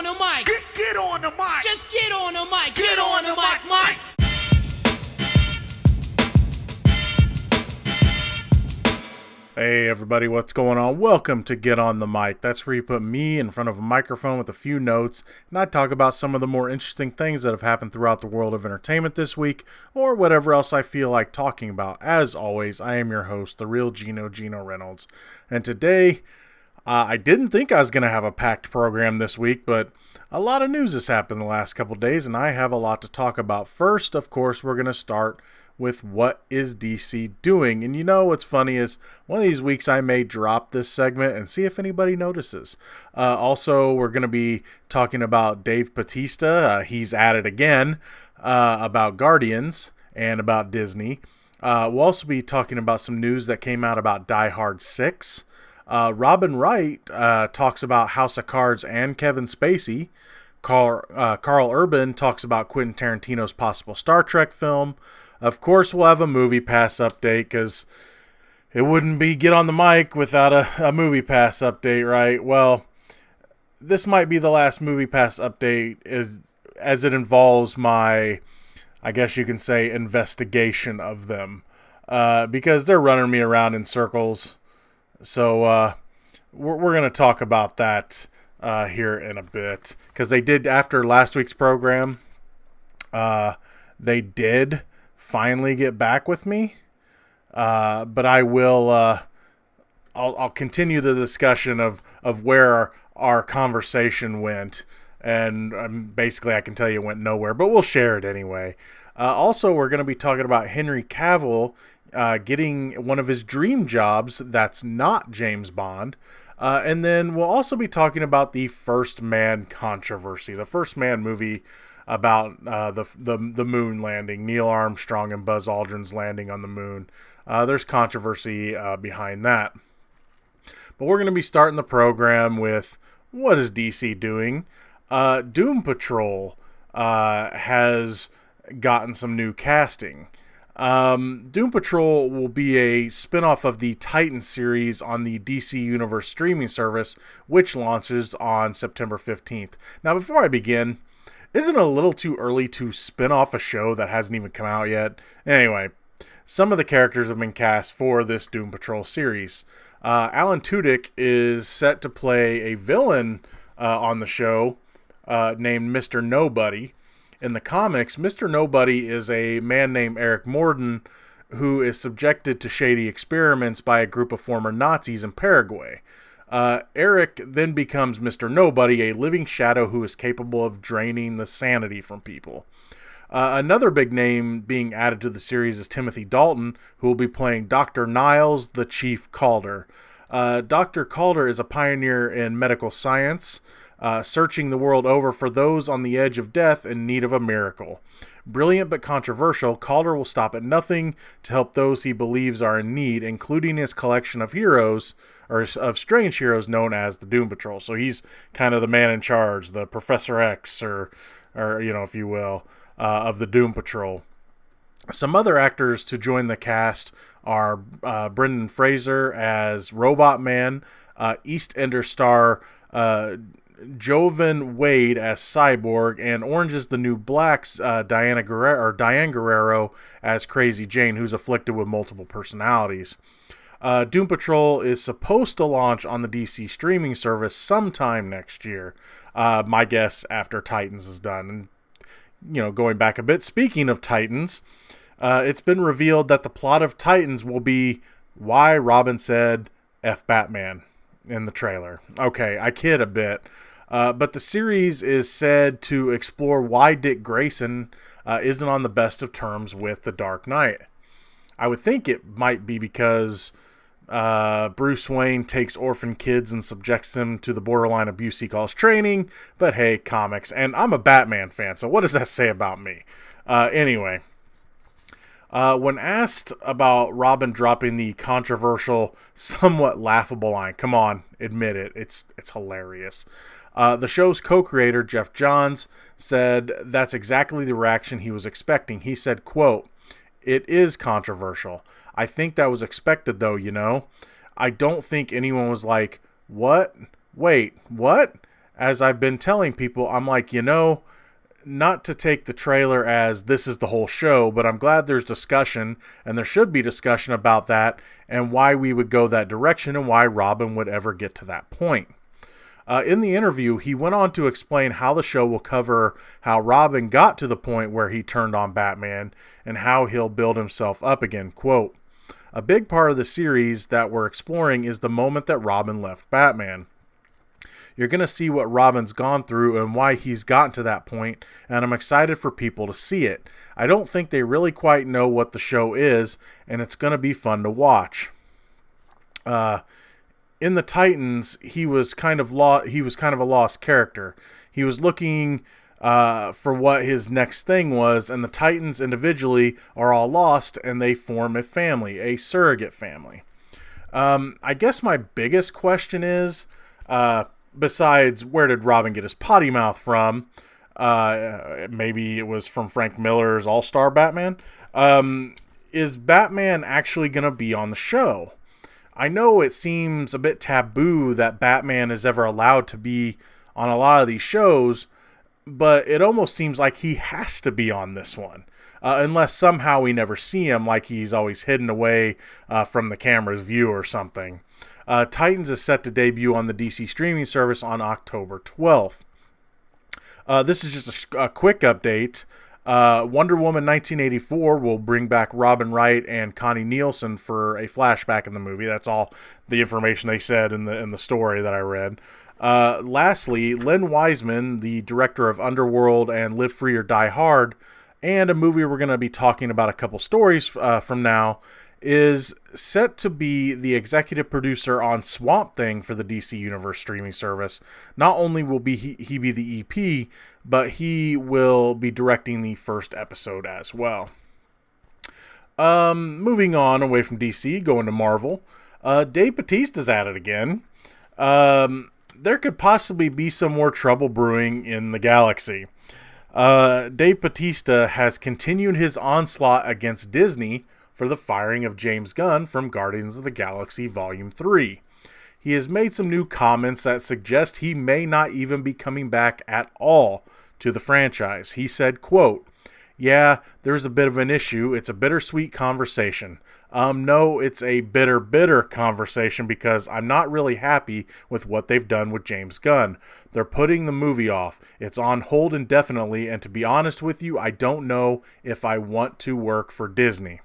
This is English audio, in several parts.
the mic. Get on the mic. Just get on the mic. Get on the mic, Mike. Hey everybody, what's going on? Welcome to Get on the Mic. That's where you put me in front of a microphone with a few notes, and I talk about some of the more interesting things that have happened throughout the world of entertainment this week, or whatever else I feel like talking about. As always, I am your host, the Reel Geno Reynolds, and today, I didn't think I was going to have a packed program this week, but a lot of news has happened the last couple days, and I have a lot to talk about. First, of course, we're going to start with what is DC doing. And you know what's funny is one of these weeks I may drop this segment and see if anybody notices. Also, we're going to be talking about Dave Bautista. He's at it again, about Guardians and about Disney. We'll also be talking about some news that came out about Die Hard 6. Robin Wright talks about House of Cards and Kevin Spacey. Carl Urban talks about Quentin Tarantino's possible Star Trek film. Of course, we'll have a Moviepass update, because it wouldn't be Get on the Mic without a Moviepass update, right? Well, this might be the last Moviepass update as it involves my, I guess you can say, investigation of them, because they're running me around in circles. So we're going to talk about that here in a bit, because they did, after last week's program, they did finally get back with me, but I will I'll continue the discussion of where our conversation went, and basically I can tell you it went nowhere, but we'll share it anyway. Also, we're going to be talking about Henry Cavill getting one of his dream jobs that's not James Bond, and then we'll also be talking about the First Man controversy, the First Man movie about the moon landing, Neil Armstrong and Buzz Aldrin's landing on the moon. There's controversy behind that. But we're going to be starting the program with, what is DC doing? Doom Patrol has gotten some new casting. Doom Patrol will be a spin-off of the Titan series on the DC Universe streaming service, which launches on September 15th. Now, before I begin, isn't it a little too early to spin off a show that hasn't even come out yet? Anyway, some of the characters have been cast for this Doom Patrol series. Alan Tudyk is set to play a villain on the show named Mr. Nobody. In the comics, Mr. Nobody is a man named Eric Morden who is subjected to shady experiments by a group of former Nazis in Paraguay. Eric then becomes Mr. Nobody, a living shadow who is capable of draining the sanity from people. Another big name being added to the series is Timothy Dalton, who will be playing Dr. Niles the Chief Calder. Dr. Calder is a pioneer in medical science, searching the world over for those on the edge of death in need of a miracle. Brilliant but controversial, Calder will stop at nothing to help those he believes are in need, including his collection of heroes, or of strange heroes known as the Doom Patrol. So he's kind of the man in charge, the Professor X, or you know, if you will, of the Doom Patrol. Some other actors to join the cast are Brendan Fraser as Robot Man, EastEnders star Jovan Wade as Cyborg, and Orange is the New Black's Diane Guerrero as Crazy Jane, who's afflicted with multiple personalities. Doom Patrol is supposed to launch on the DC streaming service sometime next year. My guess after Titans is done. And, you know, going back a bit, speaking of Titans, it's been revealed that the plot of Titans will be why Robin said F Batman in the trailer. Okay, I kid a bit. But the series is said to explore why Dick Grayson isn't on the best of terms with the Dark Knight. I would think it might be because Bruce Wayne takes orphan kids and subjects them to the borderline abuse he calls training. But hey, comics. And I'm a Batman fan, so what does that say about me? Anyway. When asked about Robin dropping the controversial, somewhat laughable line, come on, admit it, it's hilarious. The show's co-creator, Jeff Johns, said that's exactly the reaction he was expecting. He said, quote, "It is controversial. I think that was expected, though, you know. I don't think anyone was like, what? Wait, what? as I've been telling people, I'm like, not to take the trailer as this is the whole show, but I'm glad there's discussion, and there should be discussion about that and why we would go that direction and why Robin would ever get to that point. In the interview, he went on to explain how the show will cover how Robin got to the point where he turned on Batman and how he'll build himself up again. Quote, "A big part of the series that we're exploring is the moment that Robin left Batman. You're going to see what Robin's gone through and why he's gotten to that point, and I'm excited for people to see it. I don't think they really quite know what the show is, and it's going to be fun to watch." In the Titans, he was kind of a lost character. He was looking for what his next thing was, and the Titans individually are all lost, and they form a family, a surrogate family. I guess my biggest question is, besides where did Robin get his potty mouth from? Maybe it was from Frank Miller's All-Star Batman. Is Batman actually going to be on the show? I know it seems a bit taboo that Batman is ever allowed to be on a lot of these shows, but it almost seems like he has to be on this one. Unless somehow we never see him, like he's always hidden away from the camera's view or something. Titans is set to debut on the DC streaming service on October 12th. This is just a quick update. Wonder Woman 1984 will bring back Robin Wright and Connie Nielsen for a flashback in the movie. That's all the information they said in the story that I read. Lastly, Len Wiseman, the director of Underworld and Live Free or Die Hard, and a movie we're going to be talking about a couple stories from now, is set to be the executive producer on Swamp Thing for the DC Universe streaming service. Not only will he be the EP, but he will be directing the first episode as well. Moving on away from DC, going to Marvel. Dave Bautista's at it again. There could possibly be some more trouble brewing in the galaxy. Dave Bautista has continued his onslaught against Disney for the firing of James Gunn from Guardians of the Galaxy Volume 3. He has made some new comments that suggest he may not even be coming back at all to the franchise. He said, quote, "Yeah, there's a bit of an issue. It's a bittersweet conversation. No, it's a bitter conversation because I'm not really happy with what they've done with James Gunn. They're putting the movie off. It's on hold indefinitely, and to be honest with you, I don't know if I want to work for Disney."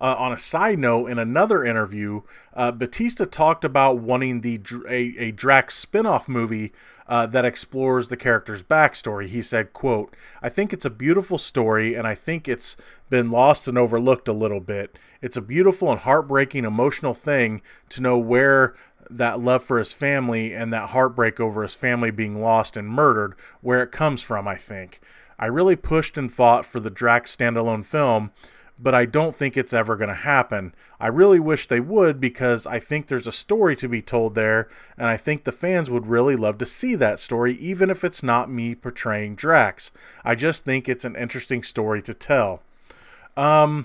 On a side note, in another interview, Bautista talked about wanting a Drax spin-off movie that explores the character's backstory. He said, quote, "I think it's a beautiful story, and I think it's been lost and overlooked a little bit. It's a beautiful and heartbreaking emotional thing to know where that love for his family and that heartbreak over his family being lost and murdered, where it comes from, I think. I really pushed and fought for the Drax standalone film, but I don't think it's ever going to happen. I really wish they would because I think there's a story to be told there, and I think the fans would really love to see that story, even if it's not me portraying Drax. I just think it's an interesting story to tell." Well,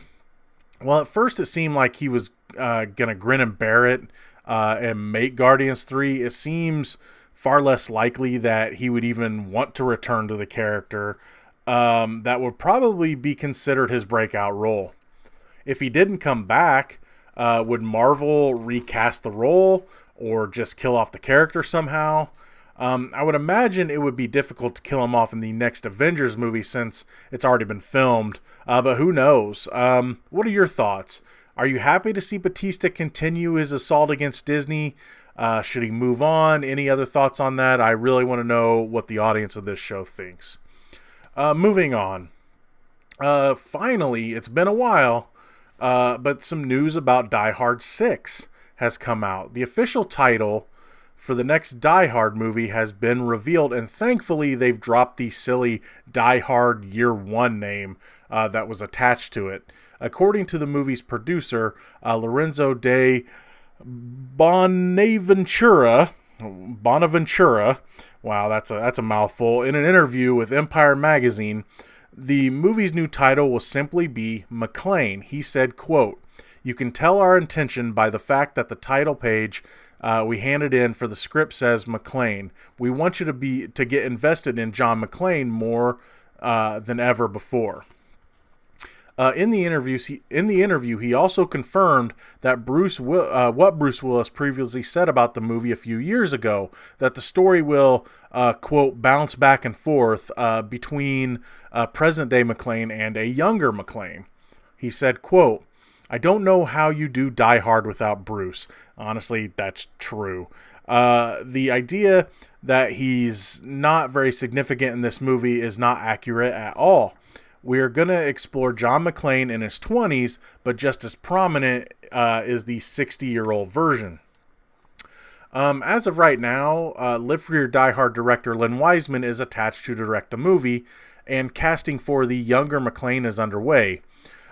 at first it seemed like he was going to grin and bear it and make Guardians 3. It seems far less likely that he would even want to return to the character. That would probably be considered his breakout role. If he didn't come back, would Marvel recast the role or just kill off the character somehow? I would imagine it would be difficult to kill him off in the next Avengers movie since it's already been filmed, but who knows? What are your thoughts? Are you happy to see Bautista continue his assault against Disney? Should he move on? Any other thoughts on that? I really want to know what the audience of this show thinks. Moving on. Finally, it's been a while, but some news about Die Hard 6 has come out. The official title for the next Die Hard movie has been revealed, and thankfully they've dropped the silly Die Hard Year 1 name that was attached to it. According to the movie's producer, Lorenzo de Bonaventura, wow, that's a mouthful. In an interview with Empire Magazine, the movie's new title will simply be McClane. He said, quote, "You can tell our intention by the fact that the title page We handed in for the script says McClane. We want you to get invested in John McClane more than ever before. In the interview, he also confirmed that what Bruce Willis previously said about the movie a few years ago, that the story will, quote, bounce back and forth between present-day McClane and a younger McClane. He said, quote, I don't know how you do Die Hard without Bruce. Honestly, that's true. The idea that he's not very significant in this movie is not accurate at all. We're going to explore John McClane in his 20s, but just as prominent is the 60-year-old version. As of right now, Live Free or Die Hard director Len Wiseman is attached to direct the movie, and casting for the younger McClane is underway.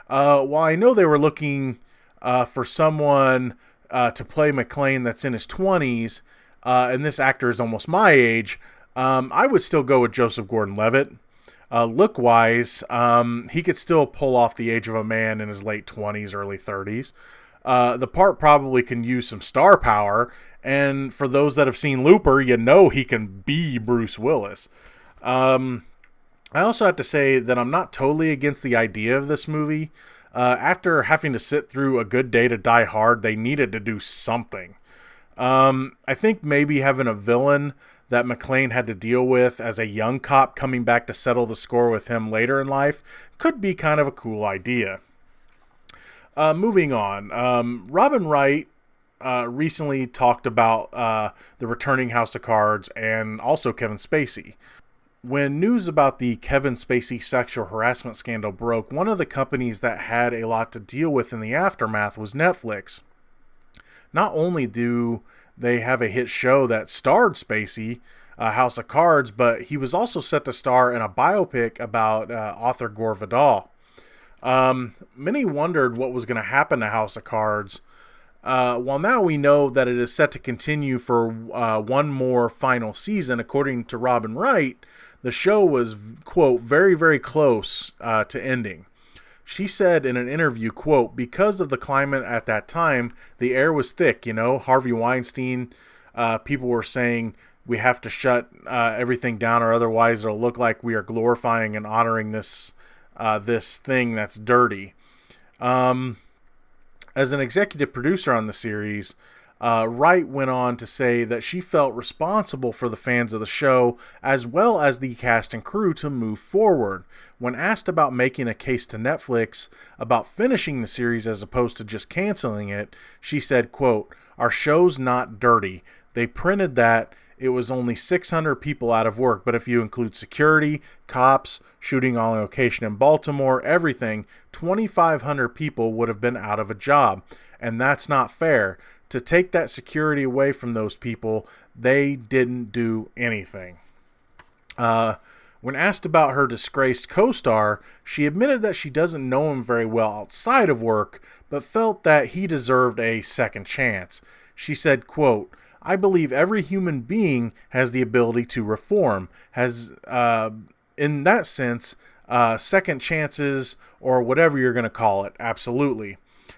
While I know they were looking for someone to play McClane that's in his 20s, and this actor is almost my age, I would still go with Joseph Gordon-Levitt. Look-wise, he could still pull off the age of a man in his late 20s, early 30s. The part probably can use some star power, and for those that have seen Looper, you know he can be Bruce Willis. I also have to say that I'm not totally against the idea of this movie. After having to sit through A Good Day to Die Hard, they needed to do something. I think maybe having a villain that McClane had to deal with as a young cop coming back to settle the score with him later in life could be kind of a cool idea. Moving on, Robin Wright recently talked about the returning House of Cards and also Kevin Spacey. When news about the Kevin Spacey sexual harassment scandal broke, one of the companies that had a lot to deal with in the aftermath was Netflix. Not only do they have a hit show that starred Spacey, House of Cards, but he was also set to star in a biopic about author Gore Vidal. Many wondered what was going to happen to House of Cards. Well, now we know that it is set to continue for one more final season. According to Robin Wright, the show was, quote, very, very close to ending. She said in an interview, quote, because of the climate at that time, the air was thick, Harvey Weinstein, people were saying we have to shut everything down or otherwise it'll look like we are glorifying and honoring this thing that's dirty. As an executive producer on the series, Wright went on to say that she felt responsible for the fans of the show as well as the cast and crew to move forward. When asked about making a case to Netflix about finishing the series as opposed to just canceling it, she said, quote, our show's not dirty. They printed that it was only 600 people out of work, but if you include security, cops, shooting on location in Baltimore, everything, 2,500 people would have been out of a job. And that's not fair. To take that security away from those people, they didn't do anything. When asked about her disgraced co-star, she admitted that she doesn't know him very well outside of work, but felt that he deserved a second chance. She said, quote, I believe every human being has the ability to reform, has, in that sense, second chances or whatever you're going to call it. Absolutely.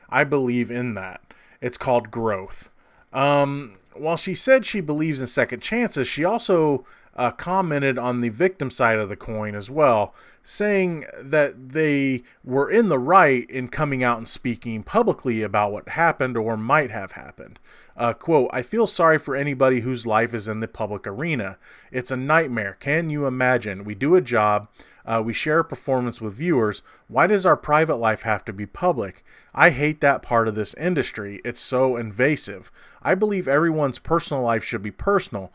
I believe in that. It's called growth. While she said she believes in second chances, she also commented on the victim side of the coin as well, saying that they were in the right in coming out and speaking publicly about what happened or might have happened. Quote, I feel sorry for anybody whose life is in the public arena. It's a nightmare. Can you imagine? We do a job. We share a performance with viewers. Why does our private life have to be public? I hate that part of this industry. It's so invasive. I believe everyone's personal life should be personal.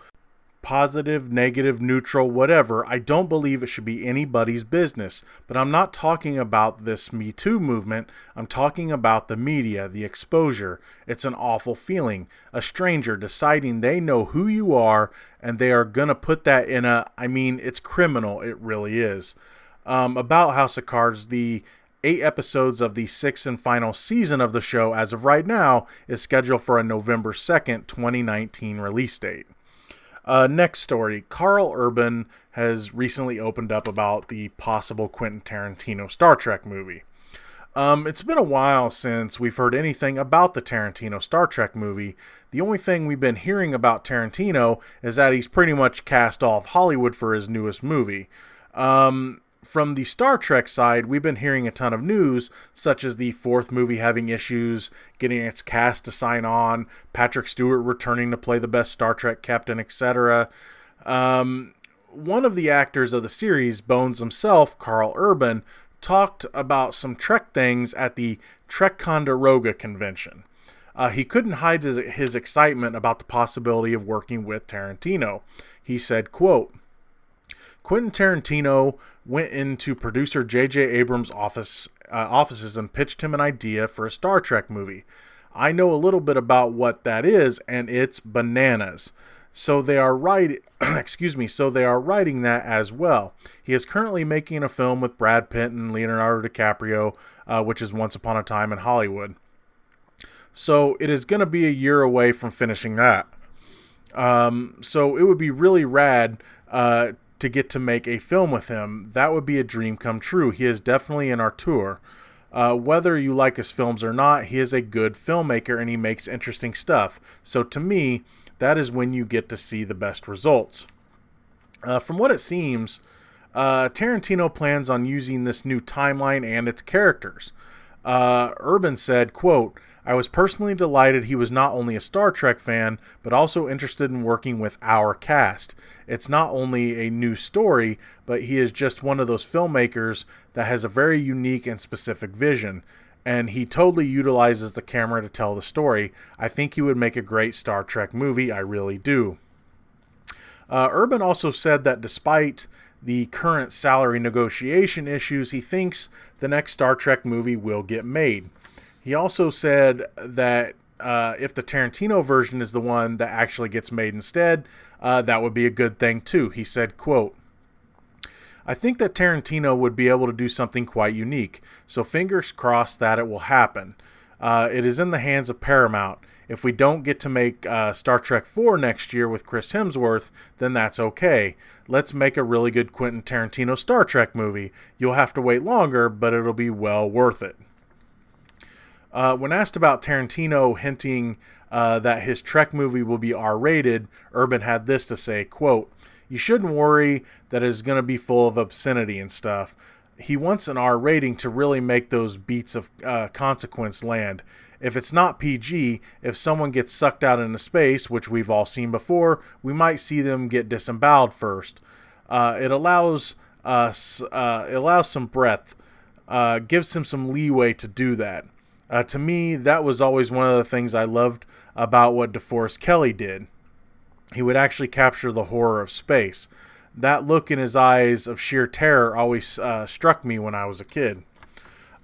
Positive, negative, neutral, whatever. I don't believe it should be anybody's business. But I'm not talking about this Me Too movement. I'm talking about the media, the exposure. It's an awful feeling. A stranger deciding they know who you are and they are going to put that in it's criminal. It really is. About House of Cards, the 8 episodes of the 6th and final season of the show as of right now is scheduled for a November 2nd, 2019 release date. Next story, Carl Urban has recently opened up about the possible Quentin Tarantino Star Trek movie. It's been a while since we've heard anything about the Tarantino Star Trek movie. The only thing we've been hearing about Tarantino is that he's pretty much cast off Hollywood for his newest movie. From the Star Trek side, we've been hearing a ton of news, such as the fourth movie having issues, getting its cast to sign on, Patrick Stewart returning to play the best Star Trek captain, etc. One of the actors of the series, Bones himself, Carl Urban, talked about some Trek things at the Ticonderoga convention. He couldn't hide his excitement about the possibility of working with Tarantino. He said, quote, Quentin Tarantino went into producer J.J. Abrams' offices and pitched him an idea for a Star Trek movie. I know a little bit about what that is, and it's bananas. So they are writing that as well. He is currently making a film with Brad Pitt and Leonardo DiCaprio, which is Once Upon a Time in Hollywood. So it is going to be a year away from finishing that. So it would be really rad to get to make a film with him. That would be a dream come true. He is definitely in our tour. Whether you like his films or not, he is a good filmmaker and he makes interesting stuff. So to me, that is when you get to see the best results. From what it seems, Tarantino plans on using this new timeline and its characters. Urban said, quote, I was personally delighted he was not only a Star Trek fan, but also interested in working with our cast. It's not only a new story, but he is just one of those filmmakers that has a very unique and specific vision. And he totally utilizes the camera to tell the story. I think he would make a great Star Trek movie. I really do. Urban also said that despite the current salary negotiation issues, he thinks the next Star Trek movie will get made. He also said that if the Tarantino version is the one that actually gets made instead, that would be a good thing too. He said, quote, I think that Tarantino would be able to do something quite unique, so fingers crossed that it will happen. It is in the hands of Paramount. If we don't get to make Star Trek 4 next year with Chris Hemsworth, then that's okay. Let's make a really good Quentin Tarantino Star Trek movie. You'll have to wait longer, but it'll be well worth it. When asked about Tarantino hinting that his Trek movie will be R-rated, Urban had this to say, quote, you shouldn't worry that it's going to be full of obscenity and stuff. He wants an R rating to really make those beats of consequence land. If it's not PG, if someone gets sucked out into space, which we've all seen before, we might see them get disemboweled first. It allows some breadth, gives him some leeway to do that. To me, that was always one of the things I loved about what DeForest Kelley did. He would actually capture the horror of space. That look in his eyes of sheer terror always struck me when I was a kid.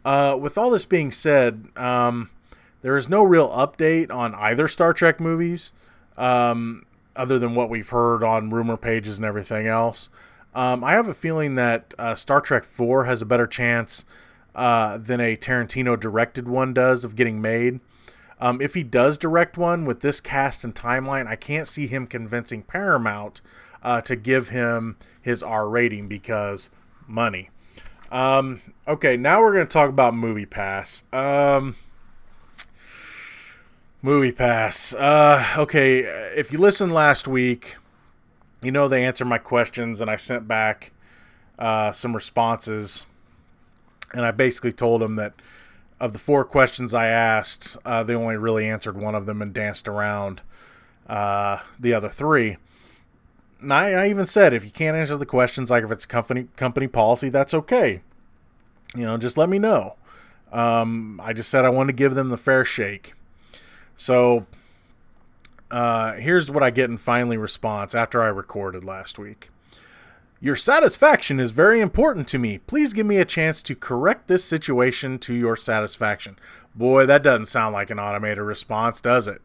With all this being said, there is no real update on either Star Trek movies, other than what we've heard on rumor pages and everything else. I have a feeling that Star Trek 4 has a better chance than a Tarantino directed one does of getting made. If he does direct one with this cast and timeline, I can't see him convincing Paramount to give him his R rating because money. Okay, now we're going to talk about Moviepass. Moviepass. Okay, if you listened last week, you know they answered my questions and I sent back some responses. And I basically told them that of the 4 questions I asked, they only really answered one of them and danced around the other 3. And I even said, if you can't answer the questions, like if it's company policy, that's okay. You know, just let me know. I just said I wanted to give them the fair shake. So here's what I get in finally response after I recorded last week. Your satisfaction is very important to me. Please give me a chance to correct this situation to your satisfaction. Boy, that doesn't sound like an automated response, does it?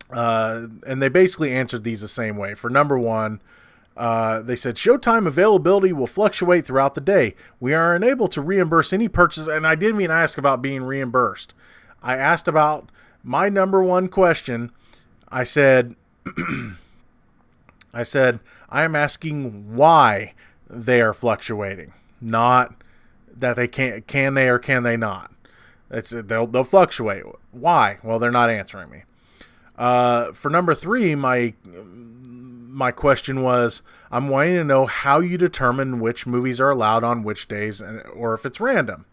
And they basically answered these the same way. For number 1, they said, Showtime availability will fluctuate throughout the day. We are unable to reimburse any purchase. And I didn't even ask about being reimbursed. I asked about my number 1 question. I said, I am asking why they are fluctuating, not that they can they or can they not? They'll fluctuate. Why? Well, they're not answering me. For number 3, my question was, I'm wanting to know how you determine which movies are allowed on which days, or if it's random.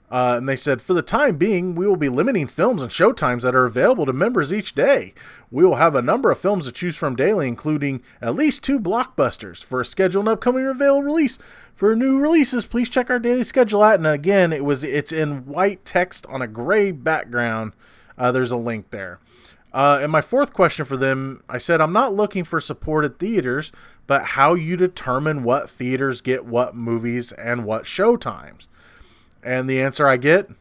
And they said, for the time being, we will be limiting films and showtimes that are available to members each day. We will have a number of films to choose from daily, including at least 2 blockbusters. For a scheduled and upcoming available release, for new releases, please check our daily schedule at. And again, it's in white text on a gray background. There's a link there. And my 4th question for them, I said, I'm not looking for supported theaters, but how you determine what theaters get what movies and what showtimes. And the answer I get,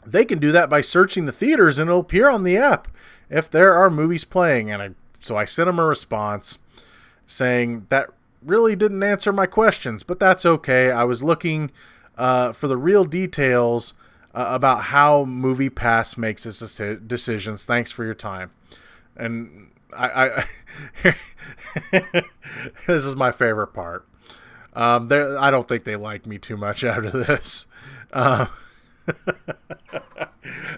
they can do that by searching the theaters and it'll appear on the app if there are movies playing. So I sent them a response saying that really didn't answer my questions, but that's okay. I was looking for the real details about how Moviepass makes its decisions. Thanks for your time. And I this is my favorite part. I don't think they like me too much after this.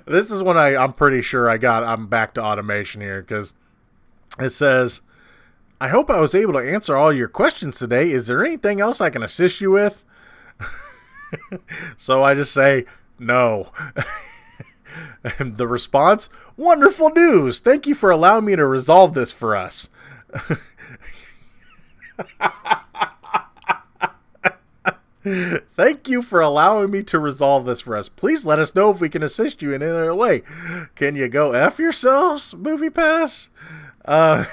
This is when I'm pretty sure I'm back to automation here, because it says, I hope I was able to answer all your questions today. Is there anything else I can assist you with? So I just say, no. And the response, wonderful news. Thank you for allowing me to resolve this for us. Thank you for allowing me to resolve this for us. Please let us know if we can assist you in any other way. Can you go F yourselves, Moviepass? I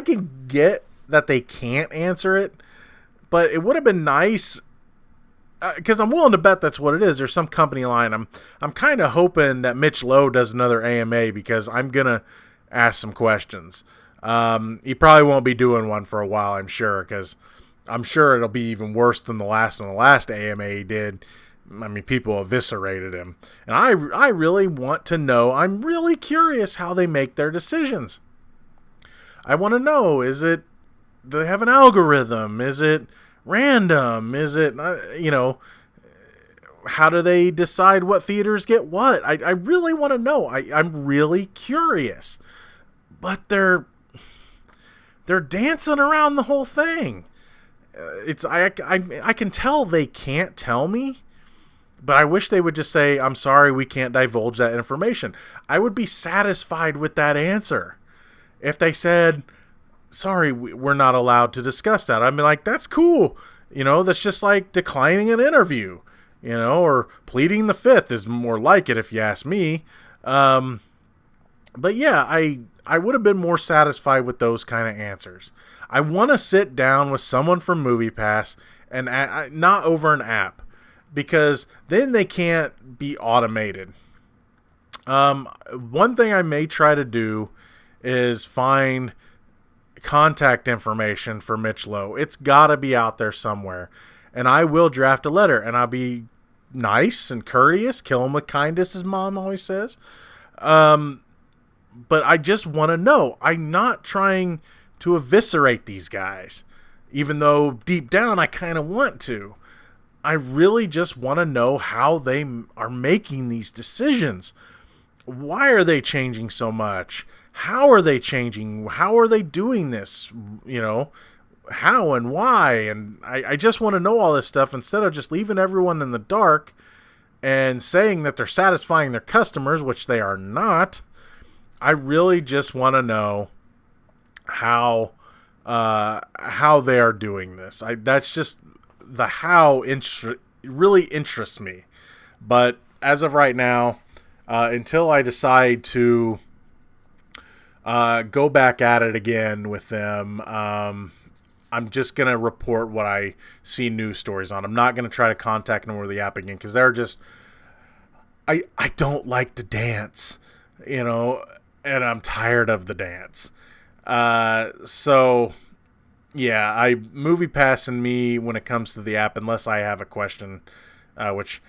can get that they can't answer it, but it would have been nice, because I'm willing to bet that's what it is. There's some company line. I'm kind of hoping that Mitch Lowe does another AMA, because I'm gonna ask some questions. He probably won't be doing one for a while, I'm sure, because I'm sure it'll be even worse than the last one. The last AMA he did, I mean, people eviscerated him. And I really want to know. I'm really curious how they make their decisions. I want to know, do they have an algorithm? Is it random? Is it, how do they decide what theaters get what? I really want to know. I'm really curious. But they're dancing around the whole thing. I can tell they can't tell me, but I wish they would just say, I'm sorry, we can't divulge that information. I would be satisfied with that answer. If they said, sorry, we're not allowed to discuss that, I'd be like, that's cool. That's just like declining an interview, or pleading the fifth is more like it, if you ask me. But yeah, I would have been more satisfied with those kind of answers. I want to sit down with someone from Moviepass, and not over an app, because then they can't be automated. One thing I may try to do is find contact information for Mitch Lowe. It's got to be out there somewhere. And I will draft a letter, and I'll be nice and courteous, kill him with kindness, as Mom always says. But I just want to know. I'm not trying to eviscerate these guys, even though deep down I kind of want to. I really just want to know how they are making these decisions. Why are they changing so much? How are they changing? How are they doing this? How and why? And I just want to know all this stuff, instead of just leaving everyone in the dark and saying that they're satisfying their customers, which they are not. I really just want to know how they are doing this. That's just the how really interests me. But as of right now, until I decide to go back at it again with them, I'm just going to report what I see news stories on. I'm not going to try to contact them over the app again, because they're just, I don't like to dance, and I'm tired of the dance. So yeah, Moviepass and me when it comes to the app, unless I have a question, which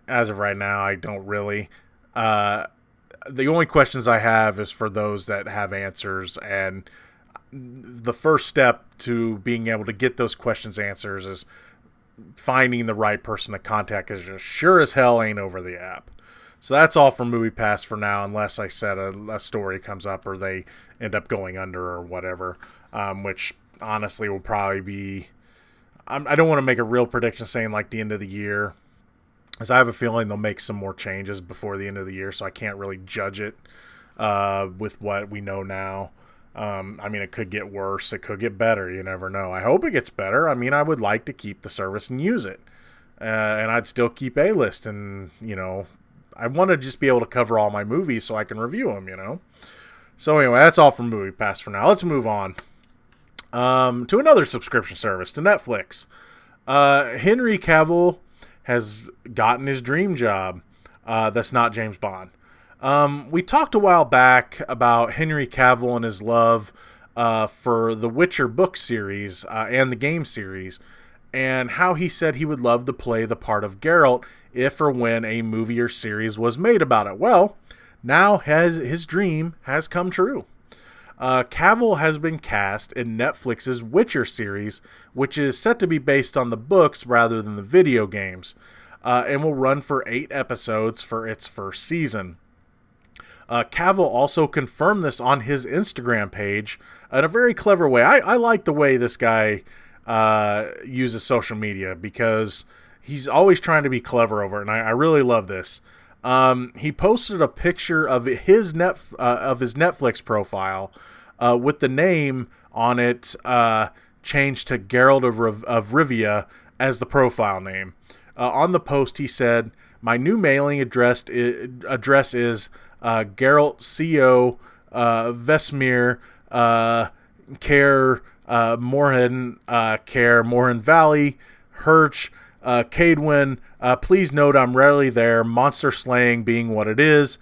as of right now, I don't really. The only questions I have is for those that have answers, and the first step to being able to get those questions answers is finding the right person to contact is just sure as hell ain't over the app. So that's all from Moviepass for now, unless I said a story comes up or they end up going under or whatever, which honestly will probably be... I don't want to make a real prediction saying like the end of the year, because I have a feeling they'll make some more changes before the end of the year, so I can't really judge it with what we know now. I mean, it could get worse. It could get better. You never know. I hope it gets better. I mean, I would like to keep the service and use it. And I'd still keep A-List. And, you know, I want to just be able to cover all my movies so I can review them, you know. So anyway, that's all from Moviepass for now. Let's move on to another subscription service, to Netflix. Henry Cavill has gotten his dream job. That's not James Bond. We talked a while back about Henry Cavill and his love for the Witcher book series and the game series, and how he said he would love to play the part of Geralt if or when a movie or series was made about it. Well, now his dream has come true. Cavill has been cast in Netflix's Witcher series, which is set to be based on the books rather than the video games, and will run for 8 episodes for its first season. Cavill also confirmed this on his Instagram page in a very clever way. I like the way this guy uses social media, because he's always trying to be clever over it, and I really love this. He posted a picture of his Netflix profile with the name on it changed to Geralt of Rivia as the profile name. On the post, he said, "My new mailing address is Geralt Co. Vesmir Care Morhen Care Morhen Valley Hirsch Cadwin. Please note I'm rarely there, monster slaying being what it is,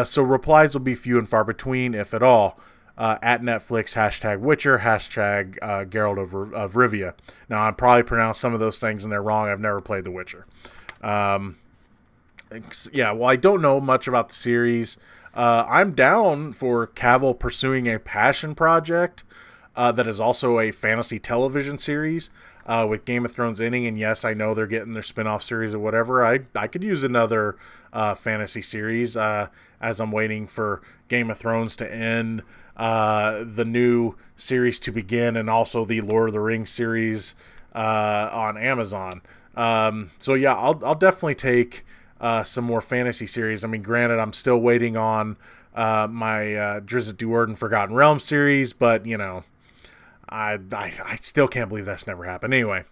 so replies will be few and far between, if at all. At Netflix, hashtag Witcher, hashtag Geralt of Rivia." Now, I probably pronounced some of those things and they're wrong. I've never played The Witcher. Yeah, well, I don't know much about the series. I'm down for Cavill pursuing a passion project that is also a fantasy television series with Game of Thrones ending. And yes, I know they're getting their spin-off series or whatever. I could use another fantasy series as I'm waiting for Game of Thrones to end, the new series to begin, and also the Lord of the Rings series on Amazon. So yeah, I'll definitely take some more fantasy series. I mean, granted, I'm still waiting on my Drizzt Do'Urden Forgotten Realms series, but you know, I still can't believe that's never happened. Anyway,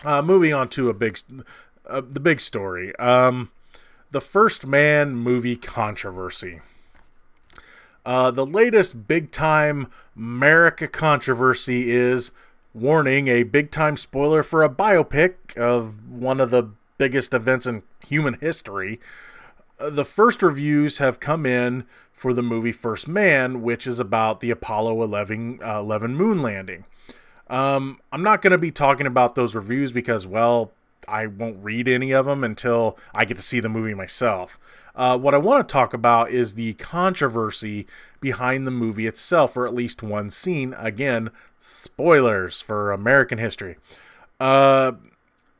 moving on to the big story. The First Man movie controversy. The latest big-time America controversy is, warning, a big-time spoiler for a biopic of one of the biggest events in human history. The first reviews have come in for the movie First Man, which is about the Apollo 11 moon landing. I'm not going to be talking about those reviews because, well, I won't read any of them until I get to see the movie myself. What I want to talk about is the controversy behind the movie itself, or at least one scene. Again, spoilers for American history.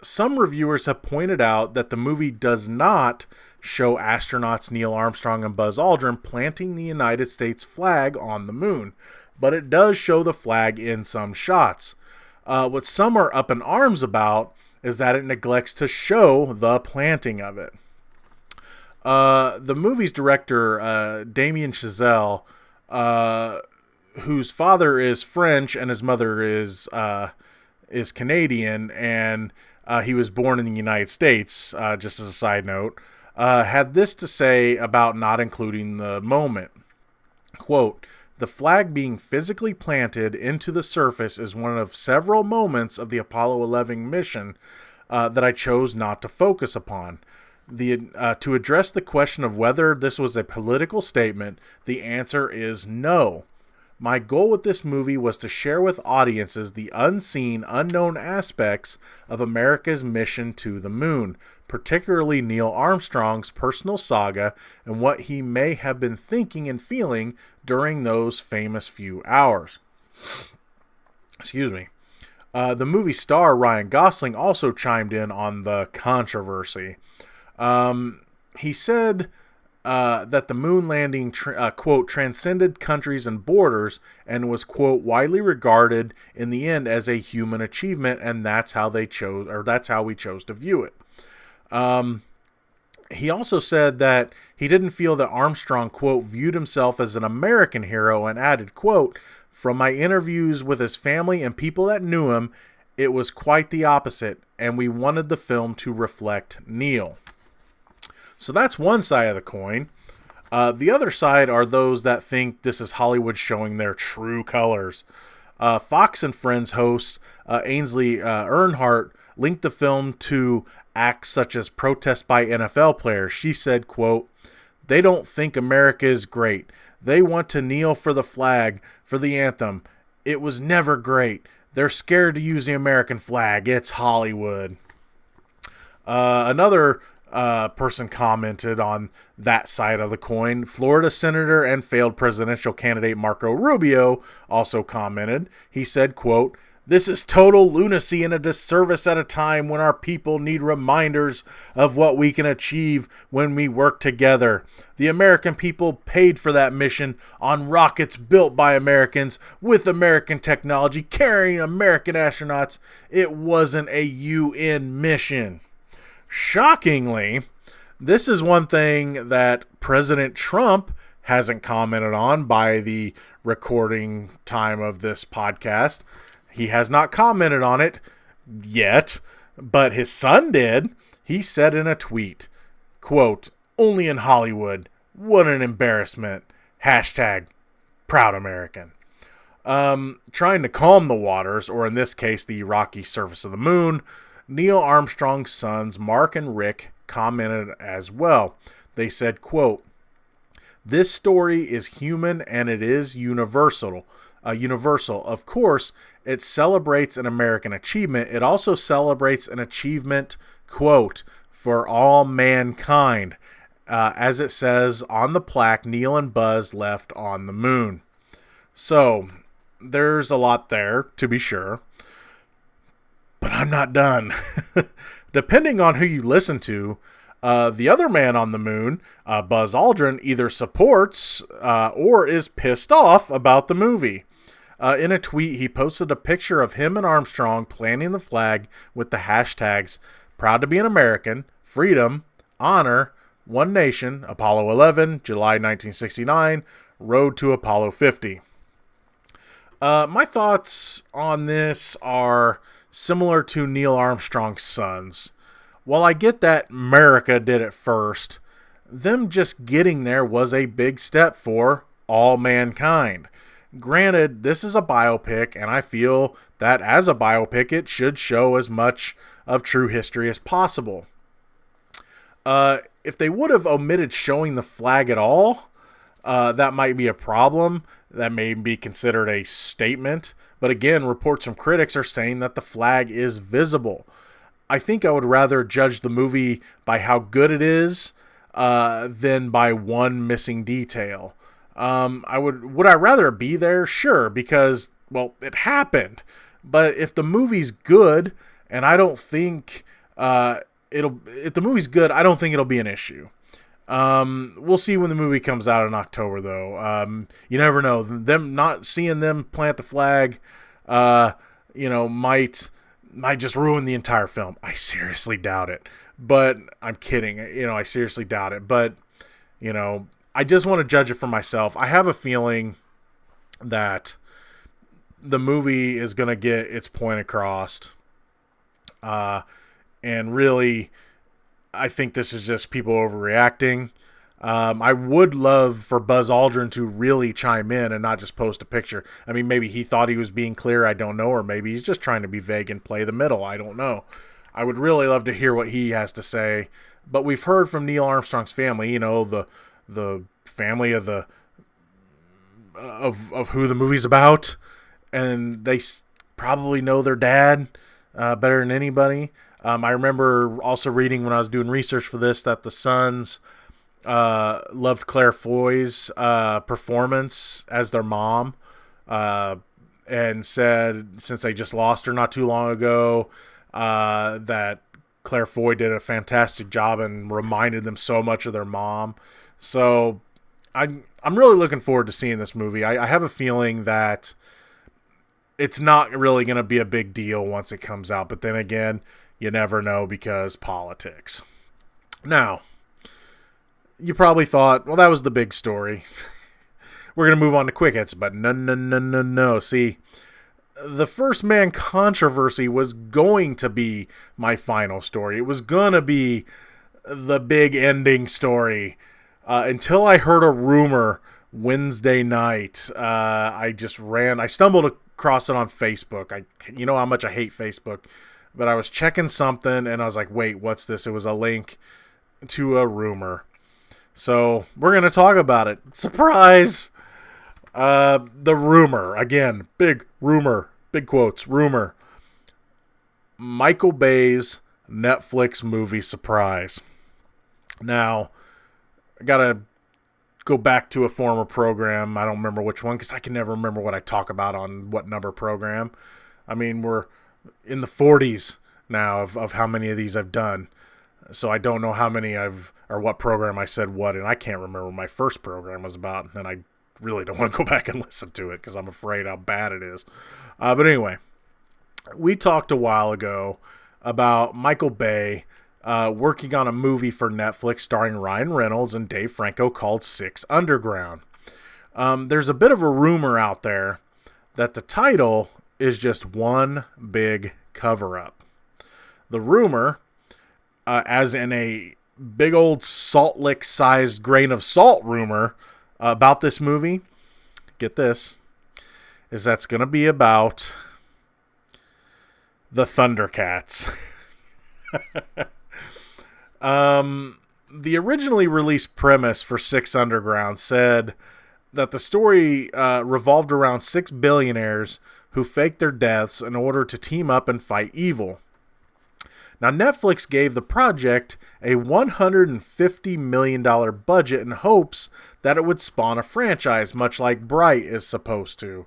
Some reviewers have pointed out that the movie does not show astronauts Neil Armstrong and Buzz Aldrin planting the United States flag on the moon, but it does show the flag in some shots. What some are up in arms about is that it neglects to show the planting of it. The movie's director, Damien Chazelle, whose father is French and his mother is Canadian, and he was born in the United States, just as a side note, had this to say about not including the moment. Quote, "The flag being physically planted into the surface is one of several moments of the Apollo 11 mission that I chose not to focus upon. To address the question of whether this was a political statement, the answer is no. My goal with this movie was to share with audiences the unseen, unknown aspects of America's mission to the moon, particularly Neil Armstrong's personal saga and what he may have been thinking and feeling during those famous few hours." Excuse me. The movie star Ryan Gosling also chimed in on the controversy. He said that the moon landing, quote, transcended countries and borders and was, quote, widely regarded in the end as a human achievement, and that's how we chose to view it. He also said that he didn't feel that Armstrong, quote, viewed himself as an American hero, and added, quote, from my interviews with his family and people that knew him, it was quite the opposite, and we wanted the film to reflect Neil. So that's one side of the coin. The other side are those that think this is Hollywood showing their true colors. Fox and Friends host Ainsley Earnhardt linked the film to acts such as protests by NFL players. She said, quote, they don't think America is great. They want to kneel for the flag, for the anthem. It was never great. They're scared to use the American flag. It's Hollywood. Another person commented on that side of the coin. Florida Senator and failed presidential candidate Marco Rubio also commented. He said, quote, this is total lunacy and a disservice at a time when our people need reminders of what we can achieve when we work together. The American people paid for that mission on rockets built by Americans with American technology carrying American astronauts. It wasn't a UN mission. Shockingly, this is one thing that President Trump hasn't commented on by the recording time of this podcast. He has not commented on it yet, but his son did. He said in a tweet, quote, only in Hollywood. What an embarrassment. Hashtag proud American. Trying to calm the waters, or in this case, the rocky surface of the moon, Neil Armstrong's sons, Mark and Rick, commented as well. They said, quote, this story is human and it is universal. Of course, it celebrates an American achievement. It also celebrates an achievement, quote, for all mankind. As it says on the plaque Neil and Buzz left on the moon. So, there's a lot there, to be sure. But I'm not done. Depending on who you listen to, the other man on the moon, Buzz Aldrin, either supports or is pissed off about the movie. In a tweet, he posted a picture of him and Armstrong planting the flag with the hashtags proud to be an American, freedom, honor, one nation, Apollo 11, July 1969, road to Apollo 50. My thoughts on this are similar to Neil Armstrong's sons. While I get that America did it first, them just getting there was a big step for all mankind. Granted, this is a biopic, and I feel that as a biopic, it should show as much of true history as possible. If they would have omitted showing the flag at all, that might be a problem. That may be considered a statement. But again, reports from critics are saying that the flag is visible. I think I would rather judge the movie by how good it is than by one missing detail. Would I rather be there? Sure, because, well, it happened. But if the movie's good, and I don't think if the movie's good, I don't think it'll be an issue. We'll see when the movie comes out in October, though. You never know. Them not seeing them plant the flag, might just ruin the entire film. I seriously doubt it. But I'm kidding. I seriously doubt it. But, I just want to judge it for myself. I have a feeling that the movie is going to get its point across. And really, I think this is just people overreacting. I would love for Buzz Aldrin to really chime in and not just post a picture. I mean, maybe he thought he was being clear. I don't know. Or maybe he's just trying to be vague and play the middle. I don't know. I would really love to hear what he has to say. But we've heard from Neil Armstrong's family, the family of of who the movie's about, and they probably know their dad better than anybody. I remember also reading when I was doing research for this that the sons loved Claire Foy's performance as their mom, and said, since they just lost her not too long ago, that Claire Foy did a fantastic job and reminded them so much of their mom. So I'm really looking forward to seeing this movie. I have a feeling that it's not really going to be a big deal once it comes out. But then again, you never know because politics. Now, you probably thought, well, that was the big story. We're going to move on to quick hits. But no. See, the First Man controversy was going to be my final story. It was going to be the big ending story. Until I heard a rumor Wednesday night. I stumbled across it on Facebook. You know how much I hate Facebook. But I was checking something and I was like, wait, what's this? It was a link to a rumor. So we're going to talk about it. Surprise! The rumor. Again, big rumor. Big quotes. Rumor. Michael Bay's Netflix movie surprise. Now, I got to go back to a former program. I don't remember which one because I can never remember what I talk about on what number program. I mean, we're in the 40s now of how many of these I've done. So I don't know how many or what program I said what, and I can't remember what my first program was about, and I really don't want to go back and listen to it because I'm afraid how bad it is. But anyway, we talked a while ago about Michael Bay working on a movie for Netflix starring Ryan Reynolds and Dave Franco called Six Underground. There's a bit of a rumor out there that the title is just one big cover-up. The rumor, as in a big old salt lick-sized grain of salt rumor about this movie, get this, is that's going to be about the Thundercats. The originally released premise for Six Underground said that the story revolved around six billionaires who faked their deaths in order to team up and fight evil. Now, Netflix gave the project a $150 million budget in hopes that it would spawn a franchise, much like Bright is supposed to.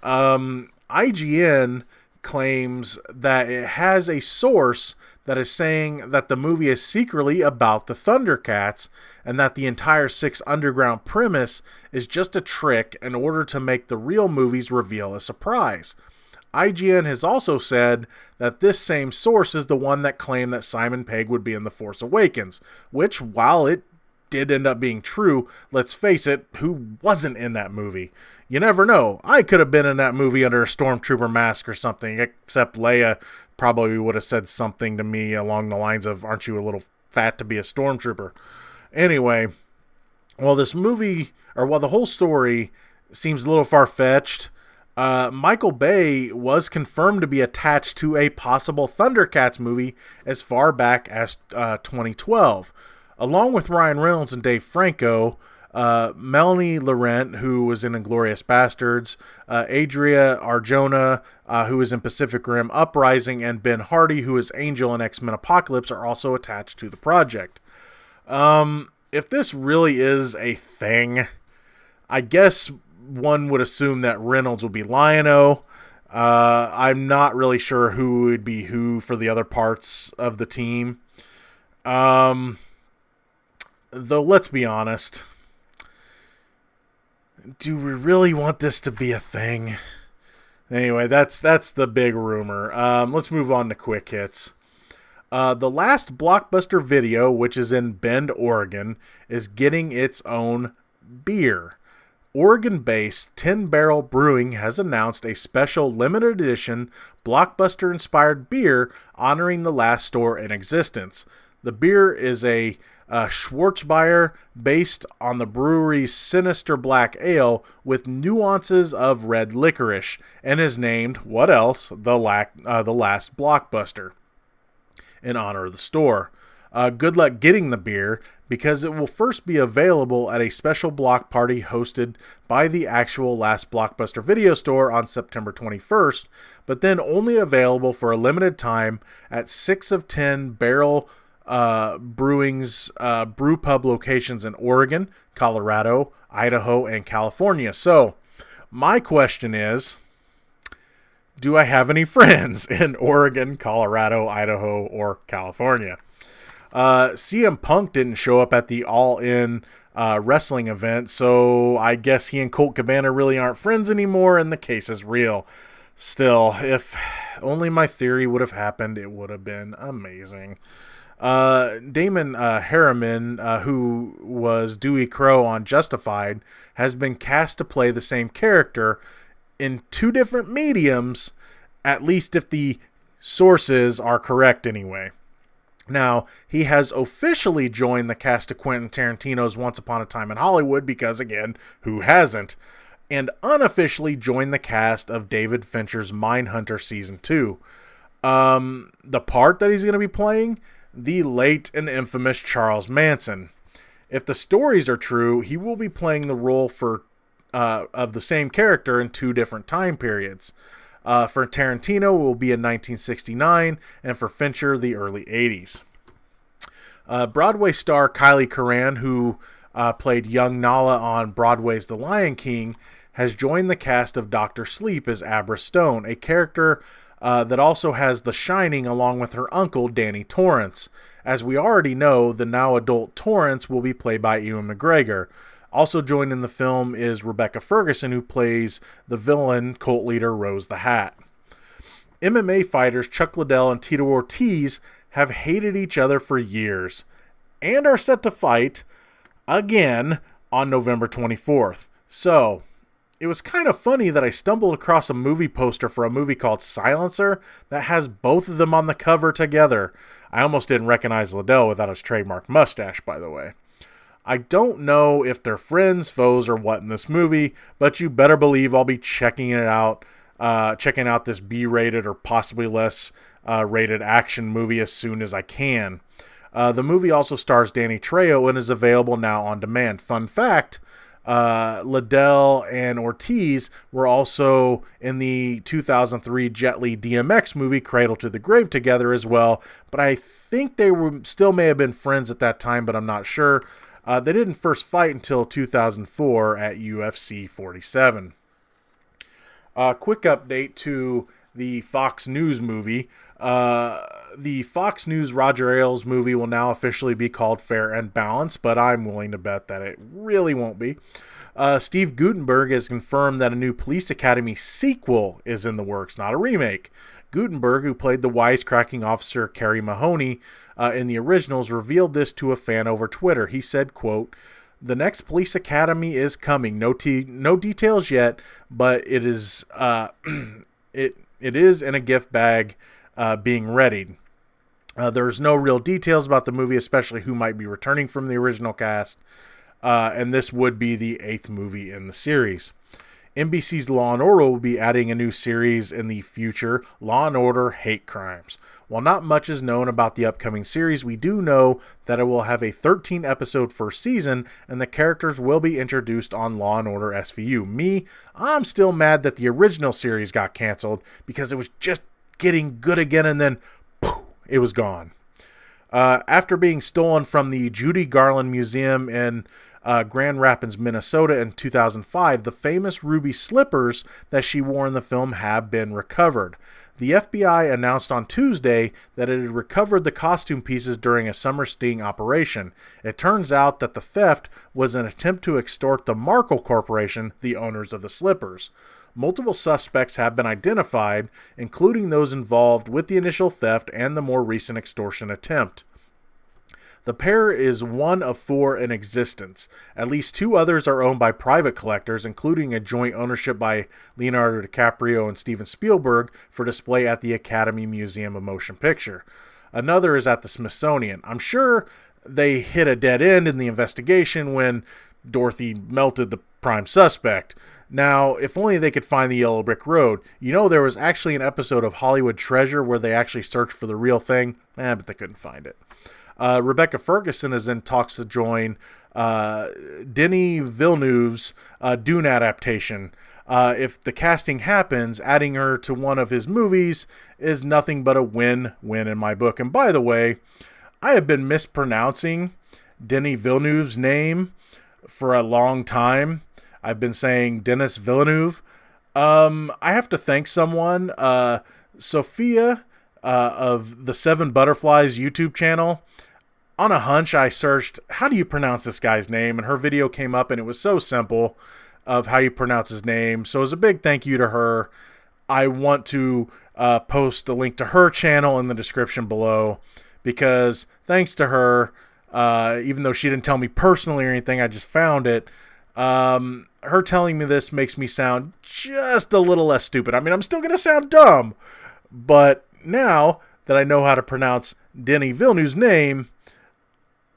IGN claims that it has a source that is saying that the movie is secretly about the Thundercats and that the entire Six Underground premise is just a trick in order to make the real movie's reveal a surprise. IGN has also said that this same source is the one that claimed that Simon Pegg would be in The Force Awakens, which, while it did end up being true, let's face it, who wasn't in that movie? You never know. I could have been in that movie under a stormtrooper mask or something, except Leia probably would have said something to me along the lines of, aren't you a little fat to be a stormtrooper? Anyway, while the whole story seems a little far-fetched, Michael Bay was confirmed to be attached to a possible Thundercats movie as far back as 2012. Along with Ryan Reynolds and Dave Franco, Melanie Laurent, who was in Inglourious Bastards, Adria Arjona, who is in Pacific Rim Uprising, and Ben Hardy, who is Angel in X-Men Apocalypse, are also attached to the project. If this really is a thing, I guess one would assume that Reynolds will be Lion-O. I'm not really sure who would be who for the other parts of the team. Though, let's be honest. Do we really want this to be a thing? Anyway, that's the big rumor. Let's move on to quick hits. The last Blockbuster Video, which is in Bend, Oregon, is getting its own beer. Oregon-based 10 Barrel Brewing has announced a special limited edition Blockbuster-inspired beer honoring the last store in existence. The beer is a Schwarzbier based on the brewery's Sinister Black Ale with nuances of red licorice and is named, what else, the last Blockbuster in honor of the store. Good luck getting the beer because it will first be available at a special block party hosted by the actual last Blockbuster Video store on September 21st, but then only available for a limited time at 6 of 10 Barrel Brewing's brew pub locations in Oregon, Colorado, Idaho, and California. So, my question is, do I have any friends in Oregon, Colorado, Idaho, or California? CM Punk didn't show up at the All In wrestling event, so I guess he and Colt Cabana really aren't friends anymore, and the case is real. Still, if only my theory would have happened, it would have been amazing. Damon Harriman, who was Dewey Crow on Justified, has been cast to play the same character in 2 different mediums, at least if the sources are correct anyway. Now, he has officially joined the cast of Quentin Tarantino's Once Upon a Time in Hollywood because, again, who hasn't? And unofficially joined the cast of David Fincher's Mindhunter Season 2. The part that he's going to be playing? The late and infamous Charles Manson. If the stories are true, he will be playing the role of the same character in 2 different time periods. For Tarantino, it will be in 1969, and for Fincher, the early 80s. Broadway star Kylie Curran, who played young Nala on Broadway's The Lion King, has joined the cast of Dr. Sleep as Abra Stone, a character that also has The Shining along with her uncle, Danny Torrance. As we already know, the now adult Torrance will be played by Ewan McGregor. Also joined in the film is Rebecca Ferguson, who plays the villain cult leader Rose the Hat. MMA fighters Chuck Liddell and Tito Ortiz have hated each other for years and are set to fight again on November 24th. So, it was kind of funny that I stumbled across a movie poster for a movie called Silencer that has both of them on the cover together. I almost didn't recognize Liddell without his trademark mustache, by the way. I don't know if they're friends, foes, or what in this movie, but you better believe I'll be checking out this B-rated or possibly less rated action movie as soon as I can. The movie also stars Danny Trejo and is available now on demand. Fun fact, Liddell and Ortiz were also in the 2003 Jet Li DMX movie Cradle to the Grave together as well, but I think they still may have been friends at that time, but I'm not sure. They didn't first fight until 2004 at UFC 47. Quick update to the Fox News movie. The Fox News Roger Ailes movie will now officially be called Fair and Balanced, but I'm willing to bet that it really won't be. Steve Guttenberg has confirmed that a new Police Academy sequel is in the works, not a remake. Guttenberg, who played the wisecracking officer Kerry Mahoney in the originals, revealed this to a fan over Twitter. He said, quote, "The next Police Academy is coming. No details yet, but it is it is in a gift bag being readied. There's no real details about the movie, especially who might be returning from the original cast, and this would be the 8th movie in the series. NBC's Law & Order will be adding a new series in the future, Law & Order Hate Crimes. While not much is known about the upcoming series, we do know that it will have a 13-episode first season, and the characters will be introduced on Law & Order SVU. I'm still mad that the original series got canceled, because it was just getting good again, and then poof, it was gone. After being stolen from the Judy Garland Museum in Grand Rapids, Minnesota in 2005, the famous ruby slippers that she wore in the film have been recovered. The FBI announced on Tuesday that it had recovered the costume pieces during a summer sting operation. It turns out that the theft was an attempt to extort the Markle Corporation, the owners of the slippers. Multiple suspects have been identified, including those involved with the initial theft and the more recent extortion attempt. The pair is one of 4 in existence. At least 2 others are owned by private collectors, including a joint ownership by Leonardo DiCaprio and Steven Spielberg for display at the Academy Museum of Motion Picture. Another is at the Smithsonian. I'm sure they hit a dead end in the investigation when Dorothy melted the prime suspect. Now, if only they could find the Yellow Brick Road. You know, there was actually an episode of Hollywood Treasure where they actually searched for the real thing, but they couldn't find it. Rebecca Ferguson is in talks to join Denis Villeneuve's Dune adaptation. If the casting happens, adding her to one of his movies is nothing but a win-win in my book. And by the way, I have been mispronouncing Denis Villeneuve's name for a long time. I've been saying Denis Villeneuve. I have to thank someone, Sophia, of the Seven Butterflies YouTube channel. On a hunch, I searched, how do you pronounce this guy's name? And her video came up, and it was so simple of how you pronounce his name. So it was a big thank you to her. I want to post a link to her channel in the description below, because thanks to her, even though she didn't tell me personally or anything, I just found it. Her telling me this makes me sound just a little less stupid. I mean, I'm still going to sound dumb, but now that I know how to pronounce Denis Villeneuve's name,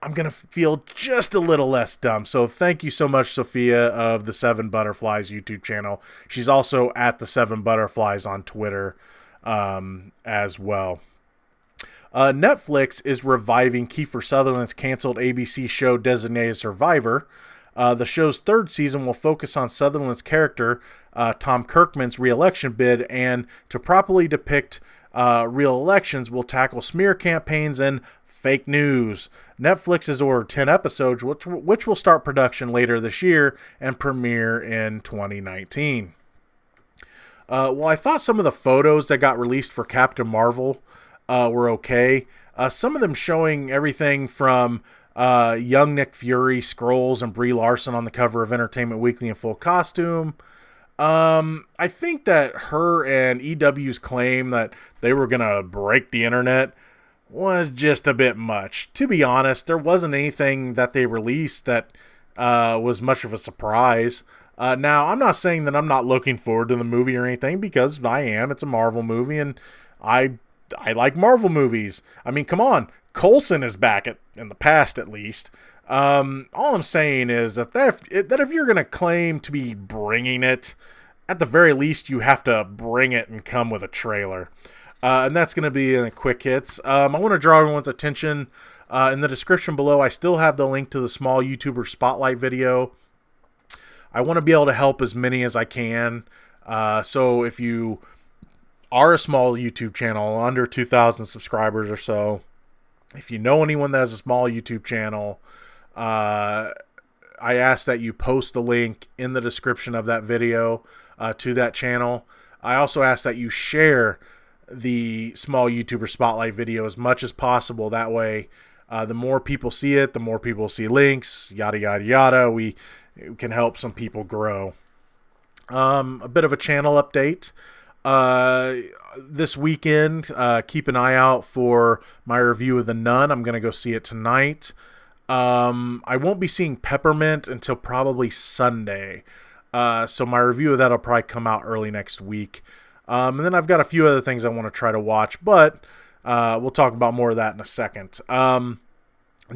I'm going to feel just a little less dumb. So thank you so much, Sophia of the Seven Butterflies YouTube channel. She's also at the Seven Butterflies on Twitter as well. Netflix is reviving Kiefer Sutherland's canceled ABC show Designated Survivor. The show's third season will focus on Sutherland's character, Tom Kirkman's re-election bid, and to properly depict real elections will tackle smear campaigns and fake news. Netflix has ordered 10 episodes, which will start production later this year and premiere in 2019. Well, I thought some of the photos that got released for Captain Marvel were okay. Some of them showing everything from young Nick Fury, Skrulls, and Brie Larson on the cover of Entertainment Weekly in full costume. I think that her and EW's claim that they were going to break the internet was just a bit much. To be honest, there wasn't anything that they released that was much of a surprise. Now, I'm not saying that I'm not looking forward to the movie or anything, because I am. It's a Marvel movie, and I like Marvel movies. I mean, come on. Coulson is back, in the past at least. All I'm saying is that if you're going to claim to be bringing it, at the very least, you have to bring it and come with a trailer. And that's going to be in the quick hits. I want to draw everyone's attention. In the description below, I still have the link to the small YouTuber Spotlight video. I want to be able to help as many as I can. So if you are a small YouTube channel, under 2,000 subscribers or so, if you know anyone that has a small YouTube channel, I ask that you post the link in the description of that video to that channel. I also ask that you share the small YouTuber Spotlight video as much as possible. That way, the more people see it, the more people see links, yada, yada, yada. We can help some people grow. A bit of a channel update. This weekend, keep an eye out for my review of The Nun. I'm going to go see it tonight. I won't be seeing Peppermint until probably Sunday. So my review of that will probably come out early next week. And then I've got a few other things I want to try to watch, but we'll talk about more of that in a second.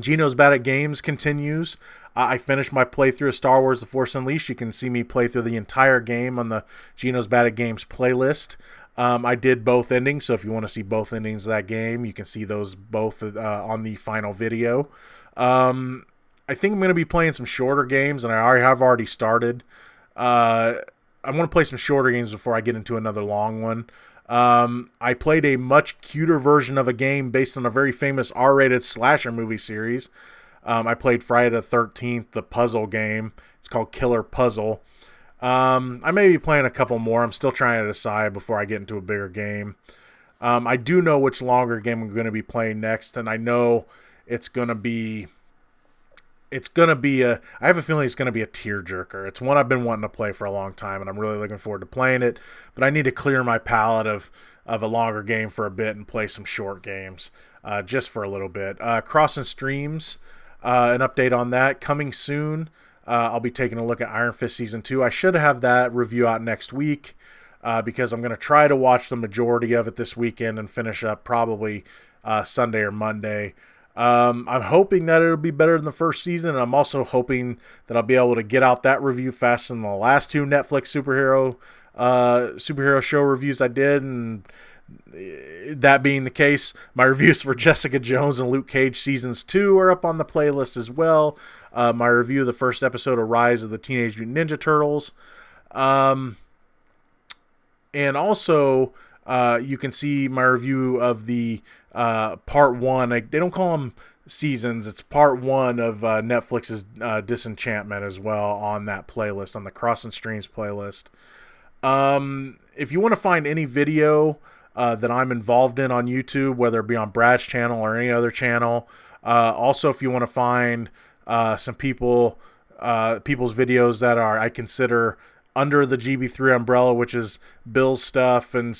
Geno's Bad at Games continues. I finished my playthrough of Star Wars The Force Unleashed. You can see me play through the entire game on the Geno's Bad at Games playlist. I did both endings, so if you want to see both endings of that game, you can see those both on the final video. I think I'm going to be playing some shorter games, and I have already started. I want to play some shorter games before I get into another long one. I played a much cuter version of a game based on a very famous R-rated slasher movie series. I played Friday the 13th, the puzzle game. It's called Killer Puzzle. I may be playing a couple more. I'm still trying to decide before I get into a bigger game. I do know which longer game I'm going to be playing next, and I know it's going to be... I have a feeling it's going to be a tearjerker. It's one I've been wanting to play for a long time, and I'm really looking forward to playing it. But I need to clear my palate of a longer game for a bit and play some short games just for a little bit. Crossing Streams, an update on that coming soon. I'll be taking a look at Iron Fist Season 2. I should have that review out next week because I'm going to try to watch the majority of it this weekend and finish up probably Sunday or Monday. I'm hoping that it'll be better than the first season, and I'm also hoping that I'll be able to get out that review faster than the last two Netflix superhero show reviews I did, and that being the case, my reviews for Jessica Jones and Luke Cage Seasons 2 are up on the playlist as well. My review of the first episode of Rise of the Teenage Mutant Ninja Turtles. And also, you can see my review of the part one. They don't call them seasons. It's part one of Netflix's Disenchantment as well on that playlist, on the Crossing Streams playlist. If you want to find any video that I'm involved in on YouTube, whether it be on Brad's channel or any other channel, also if you want to find some people's videos that are I consider under the GB3 umbrella, which is Bill's stuff, and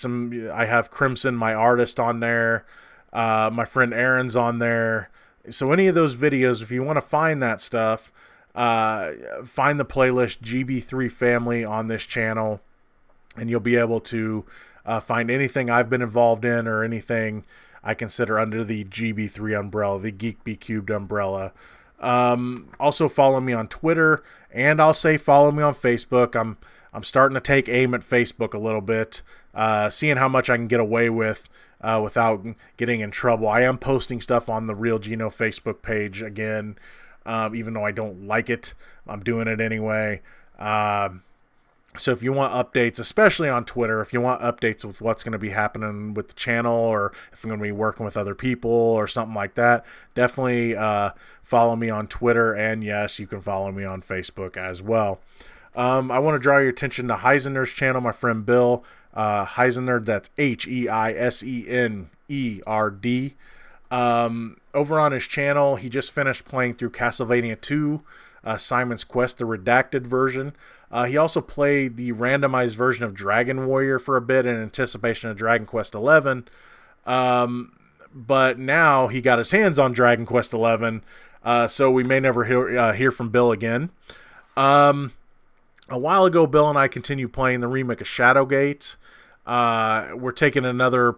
I have Crimson, my artist, on there. My friend Aaron's on there. So any of those videos, if you want to find that stuff, find the playlist GB3 Family on this channel, and you'll be able to find anything I've been involved in or anything I consider under the GB3 umbrella, the Geek Be Cubed umbrella. Also follow me on Twitter, and I'll say follow me on Facebook. I'm starting to take aim at Facebook a little bit, seeing how much I can get away with without getting in trouble. I am posting stuff on the Reel Geno Facebook page again, even though I don't like it. I'm doing it anyway. So if you want updates, especially on Twitter, if you want updates with what's going to be happening with the channel, or if I'm going to be working with other people or something like that, definitely follow me on Twitter. And yes, you can follow me on Facebook as well. I want to draw your attention to Heisenerd's channel, my friend Bill. Heisenerd, that's Heisenerd. Over on his channel, he just finished playing through Castlevania 2, Simon's Quest, the redacted version. He also played the randomized version of Dragon Warrior for a bit in anticipation of Dragon Quest XI. But now he got his hands on Dragon Quest XI, so we may never hear from Bill again. A while ago, Bill and I continued playing the remake of Shadowgate. We're taking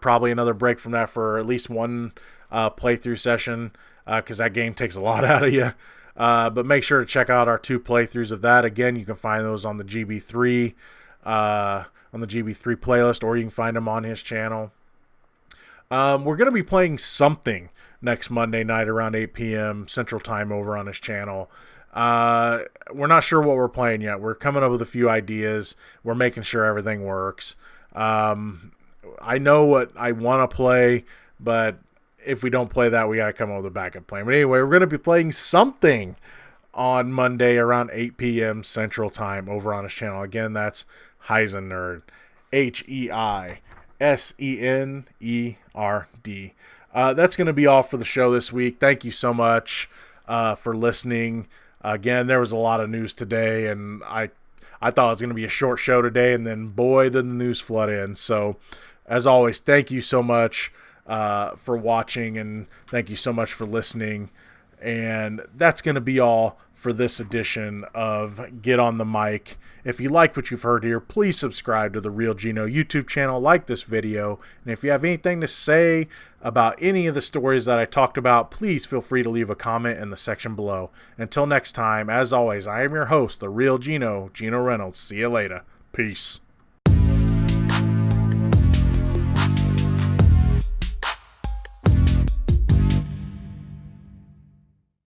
probably another break from that for at least one playthrough session, because that game takes a lot out of you. But make sure to check out our 2 playthroughs of that. Again, you can find those on the GB3 playlist, or you can find them on his channel. We're going to be playing something next Monday night around 8 p.m. Central Time over on his channel. We're not sure what we're playing yet. We're coming up with a few ideas. We're making sure everything works. I know what I want to play, but if we don't play that, we got to come up with a backup plan. But anyway, we're going to be playing something on Monday around 8 p.m. Central Time over on his channel. Again, that's Heisenerd. Heisenerd. That's going to be all for the show this week. Thank you so much for listening. Again, there was a lot of news today, and I thought it was going to be a short show today, and then boy, did the news flood in. So, as always, thank you so much for watching, and thank you so much for listening. And that's going to be all for this edition of Get on the Mic. If you like what you've heard here, please subscribe to the Reel Geno YouTube channel, like this video, and if you have anything to say about any of the stories that I talked about, please feel free to leave a comment in the section below. Until next time, as always, I am your host, the Reel Geno, Geno Reynolds. See you later. Peace.